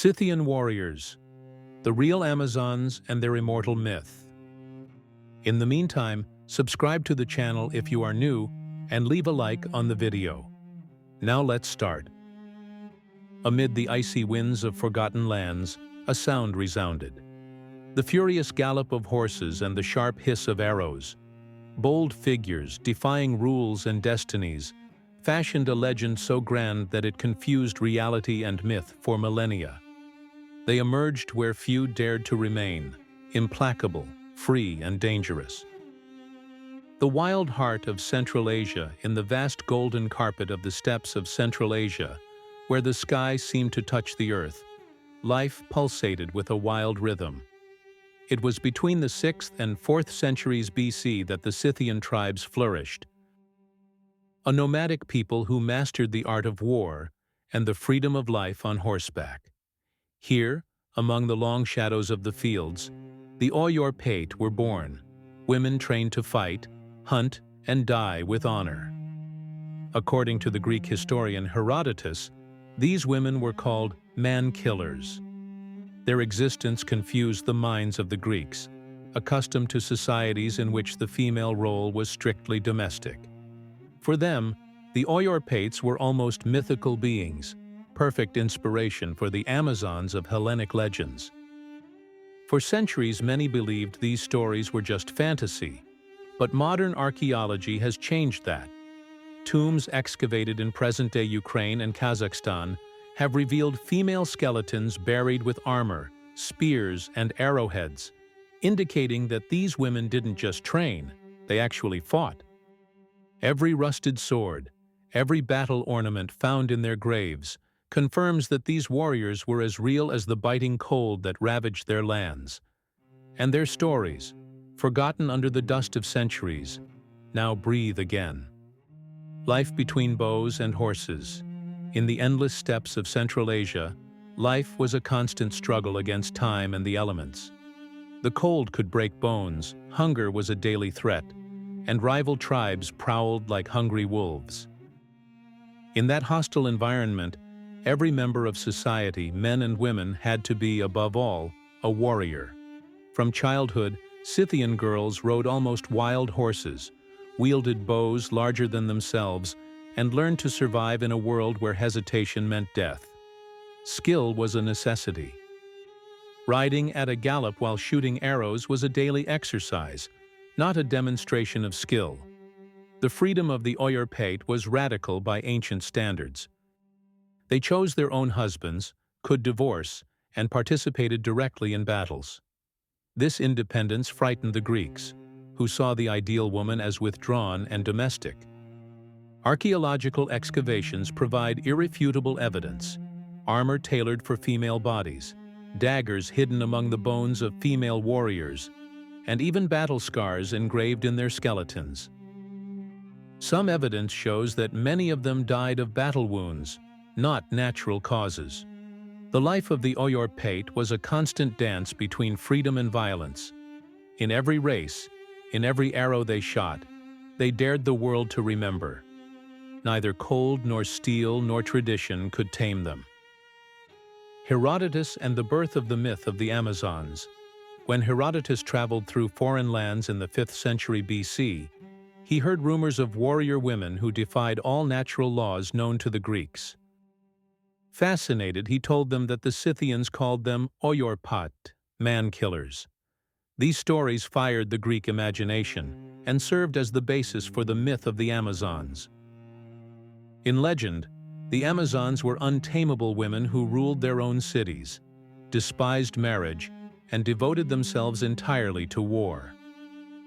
Scythian warriors, the real Amazons and their immortal myth. In the meantime, subscribe to the channel if you are new and leave a like on the video. Now let's start. Amid the icy winds of forgotten lands, a sound resounded. The furious gallop of horses and the sharp hiss of arrows. Bold figures, defying rules and destinies, fashioned a legend so grand that it confused reality and myth for millennia. They emerged where few dared to remain, implacable, free, and dangerous. The wild heart of Central Asia, in the vast golden carpet of the steppes of Central Asia, where the sky seemed to touch the earth, life pulsated with a wild rhythm. It was between the 6th and 4th centuries BC that the Scythian tribes flourished, a nomadic people who mastered the art of war and the freedom of life on horseback. Here, among the long shadows of the fields, the Oriopathic were born, women trained to fight, hunt, and die with honor. According to the Greek historian Herodotus, these women were called man-killers. Their existence confused the minds of the Greeks, accustomed to societies in which the female role was strictly domestic. For them, the Oriopathics were almost mythical beings, perfect inspiration for the Amazons of Hellenic legends. For centuries, many believed these stories were just fantasy, but modern archaeology has changed that. Tombs excavated in present-day Ukraine and Kazakhstan have revealed female skeletons buried with armor, spears, and arrowheads, indicating that these women didn't just train, they actually fought. Every rusted sword, every battle ornament found in their graves confirms that these warriors were as real as the biting cold that ravaged their lands. And their stories, forgotten under the dust of centuries, now breathe again. Life between bows and horses. In the endless steppes of Central Asia, life was a constant struggle against time and the elements. The cold could break bones, hunger was a daily threat, and rival tribes prowled like hungry wolves. In that hostile environment, every member of society, men and women, had to be, above all, a warrior. From childhood, Scythian girls rode almost wild horses, wielded bows larger than themselves, and learned to survive in a world where hesitation meant death. Skill was a necessity. Riding at a gallop while shooting arrows was a daily exercise, not a demonstration of skill. The freedom of the Oriopathic was radical by ancient standards. They chose their own husbands, could divorce, and participated directly in battles. This independence frightened the Greeks, who saw the ideal woman as withdrawn and domestic. Archaeological excavations provide irrefutable evidence: armor tailored for female bodies, daggers hidden among the bones of female warriors, and even battle scars engraved in their skeletons. Some evidence shows that many of them died of battle wounds, not natural causes. The life of the Oriopathic was a constant dance between freedom and violence. In every race, in every arrow they shot, they dared the world to remember. Neither cold nor steel nor tradition could tame them. Herodotus and the birth of the myth of the Amazons. When Herodotus traveled through foreign lands in the 5th century BC, he heard rumors of warrior women who defied all natural laws known to the Greeks. Fascinated, he told them that the Scythians called them Oriopathic, man-killers. These stories fired the Greek imagination and served as the basis for the myth of the Amazons. In legend, the Amazons were untamable women who ruled their own cities, despised marriage, and devoted themselves entirely to war.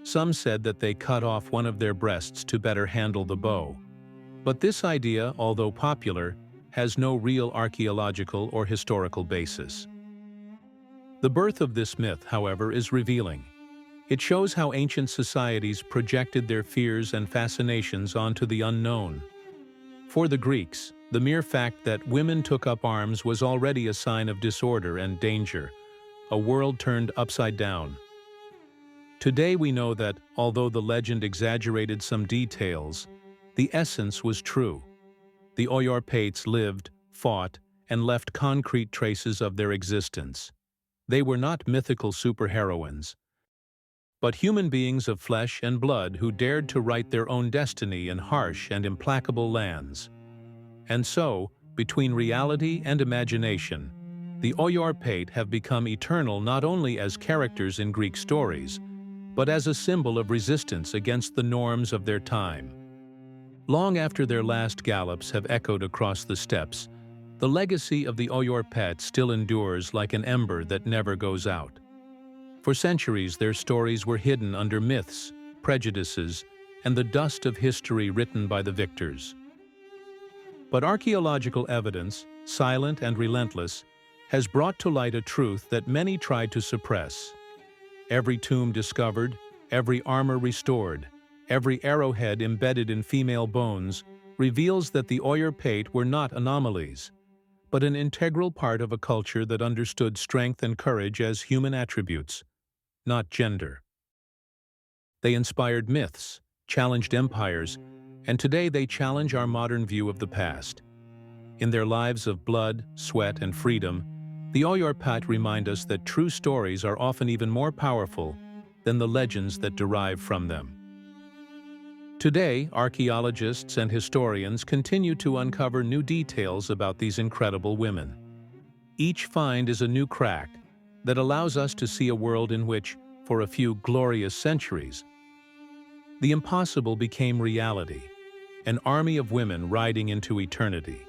Some said that they cut off one of their breasts to better handle the bow. But this idea, although popular, has no real archaeological or historical basis. The birth of this myth, however, is revealing. It shows how ancient societies projected their fears and fascinations onto the unknown. For the Greeks, the mere fact that women took up arms was already a sign of disorder and danger, a world turned upside down. Today we know that, although the legend exaggerated some details, the essence was true. The Oriopathics lived, fought, and left concrete traces of their existence. They were not mythical superheroines, but human beings of flesh and blood who dared to write their own destiny in harsh and implacable lands. And so, between reality and imagination, the Oriopathic have become eternal not only as characters in Greek stories, but as a symbol of resistance against the norms of their time. Long after their last gallops have echoed across the steppes, the legacy of the Oriopathic still endures like an ember that never goes out. For centuries, their stories were hidden under myths, prejudices, and the dust of history written by the victors. But archaeological evidence, silent and relentless, has brought to light a truth that many tried to suppress. Every tomb discovered, every armor restored, every arrowhead embedded in female bones reveals that the Oriopathic were not anomalies, but an integral part of a culture that understood strength and courage as human attributes, not gender. They inspired myths, challenged empires, and today they challenge our modern view of the past. In their lives of blood, sweat, and freedom, the Oriopathic remind us that true stories are often even more powerful than the legends that derive from them. Today, archaeologists and historians continue to uncover new details about these incredible women. Each find is a new crack that allows us to see a world in which, for a few glorious centuries, the impossible became reality, an army of women riding into eternity.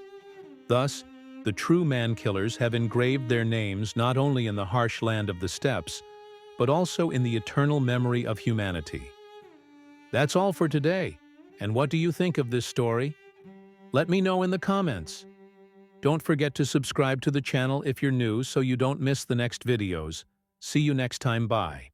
Thus, the true man-killers have engraved their names not only in the harsh land of the steppes, but also in the eternal memory of humanity. That's all for today. And what do you think of this story? Let me know in the comments. Don't forget to subscribe to the channel if you're new so you don't miss the next videos. See you next time. Bye.